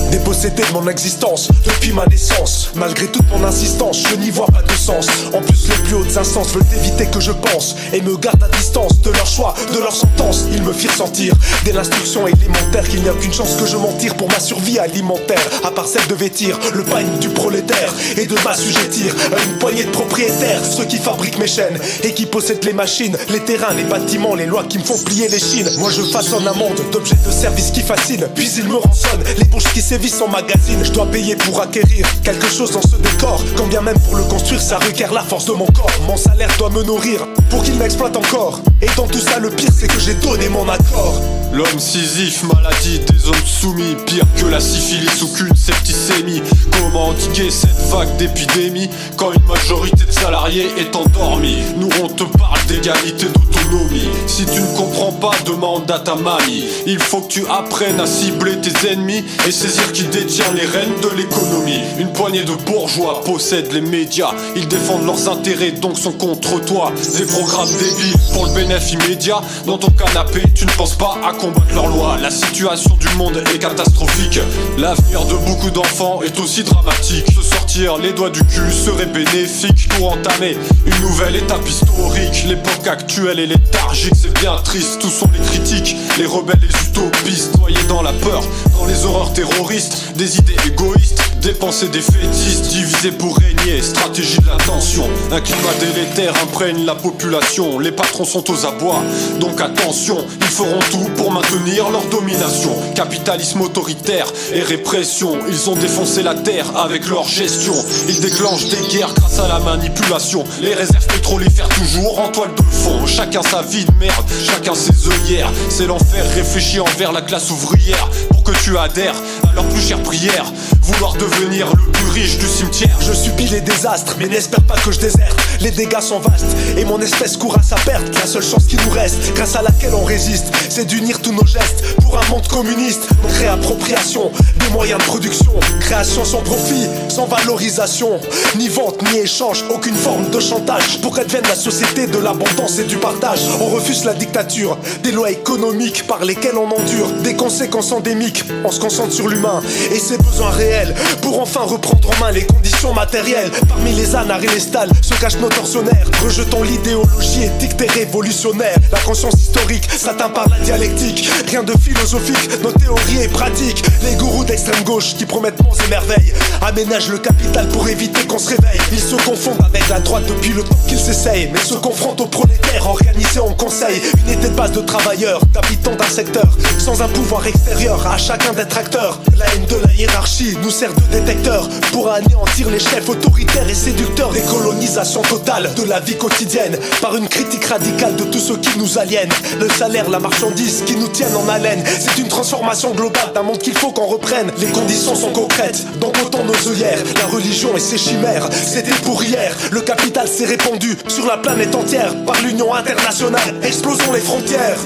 Dépossédé de mon existence depuis ma naissance. Malgré toute mon insistance, je n'y vois pas de sens. En plus les plus hautes instances veulent éviter que je pense et me gardent à distance de leur choix, de leur sentence. Ils me firent sentir dès l'instruction élémentaire qu'il n'y a qu'une chance que je m'en tire pour ma survie alimentaire, à part celle de vêtir le pagne du prolétaire et de m'assujettir à une poignée de propriétaires, ceux qui fabriquent mes chaînes et qui possèdent les machines, les terrains, les bâtiments, les lois qui me font plier les chines. Moi je façonne un monde d'objets de service qui fascinent, puis ils me rançonnent les bourges qui sévissent en magazine. Je dois payer pour acquérir quelque chose dans ce décor, quand bien même pour le construire ça requiert la force de mon corps. Mon salaire doit me nourrir pour qu'il m'exploite encore, et dans tout ça le pire c'est que j'ai donné mon accord. L'homme Sisyphe, maladie des hommes soumis, pire que la syphilis ou qu'une septicémie. Comment endiguer cette vague d'épidémie quand une majorité de salariés est endormie? Nous on te parle d'égalité, d'autonomie. Si tu ne comprends pas, demande à ta mamie. Il faut que tu apprennes à cibler tes ennemis et saisir qui détient les rênes de l'économie. Une poignée de bourgeois possèdent les médias, ils défendent leurs intérêts donc sont contre toi. Des programmes débiles pour le bénéfice immédiat. Dans ton canapé tu ne penses pas à combattre leurs lois. La situation du monde est catastrophique. L'avenir de beaucoup d'enfants est aussi dramatique. Se sortir les doigts du cul serait bénéfique pour entamer une nouvelle étape historique. L'époque actuelle est léthargique, c'est bien triste. Tous sont les critiques, les rebelles, les utopistes, noyés dans la peur, dans les horreurs terroristes, des idées égoïstes, des pensées défaitistes, divisés pour régner, stratégie de l'attention. Un climat délétère imprègne la population. Les patrons sont aux abois, donc attention, ils feront tout pour maintenir leur domination. Capitalisme autoritaire et répression, ils ont défoncé la terre avec leur gestion. Ils déclenchent des guerres grâce à la manipulation. Les réserves pétrolifères toujours en toile de fond. Chacun sa vie de merde, chacun ses œillères. C'est l'enfer réfléchi envers la classe ouvrière pour que tu adhères à leurs plus chères prières. Vouloir devenir le plus riche du cimetière. Je subis les désastres mais n'espère pas que je déserte. Les dégâts sont vastes et mon espèce court à sa perte. La seule chance qui nous reste, grâce à laquelle on résiste, c'est d'unir tous nos gestes pour un monde communiste. Donc réappropriation des moyens de production, création sans profit, sans valorisation, ni vente ni échange, aucune forme de chantage, pour qu'advienne la société de l'abondance et du partage. On refuse la dictature, des lois économiques par lesquelles on endure des conséquences endémiques. On se concentre sur l'humain et ses besoins réels pour enfin reprendre en main les conditions matérielles. Parmi les anars et les stalles se cachent nos tortionnaires, rejetant l'idéologie éthique des révolutionnaires. La conscience historique s'atteint par la dialectique, rien de philosophique, nos théories et pratiques. Les gourous d'extrême gauche qui promettent monts et merveilles aménagent le capital pour éviter qu'on se réveille. Ils se confondent avec la droite depuis le temps qu'ils s'essayent, mais se confrontent aux prolétaires organisés en conseil. Unité de base de travailleurs, d'habitants d'un secteur, sans un pouvoir extérieur à chacun d'être acteur. La haine de la hiérarchie nous sert de détecteur pour anéantir les chefs autoritaires et séducteurs. Décolonisation totale de la vie quotidienne par une critique radicale de tout ce qui nous aliène. Le salaire, la marchandise qui nous tiennent en haleine, c'est une transformation globale d'un monde qu'il faut qu'on reprenne. Les conditions sont concrètes, dans autant nos œillères. La religion et ses chimères, c'était pour hier. Le capital s'est répandu sur la planète entière par l'union internationale. Explosons les frontières.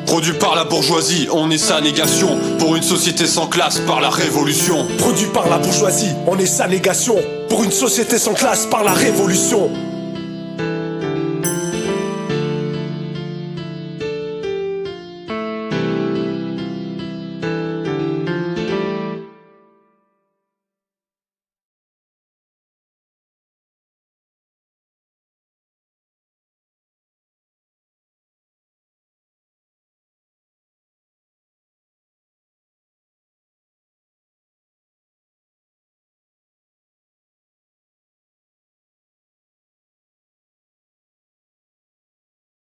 Produit par la bourgeoisie, on est sa négation. Pour une société sans classe, par la révolution. Produit par la bourgeoisie, on est sa négation. Pour une société sans classe, par la révolution.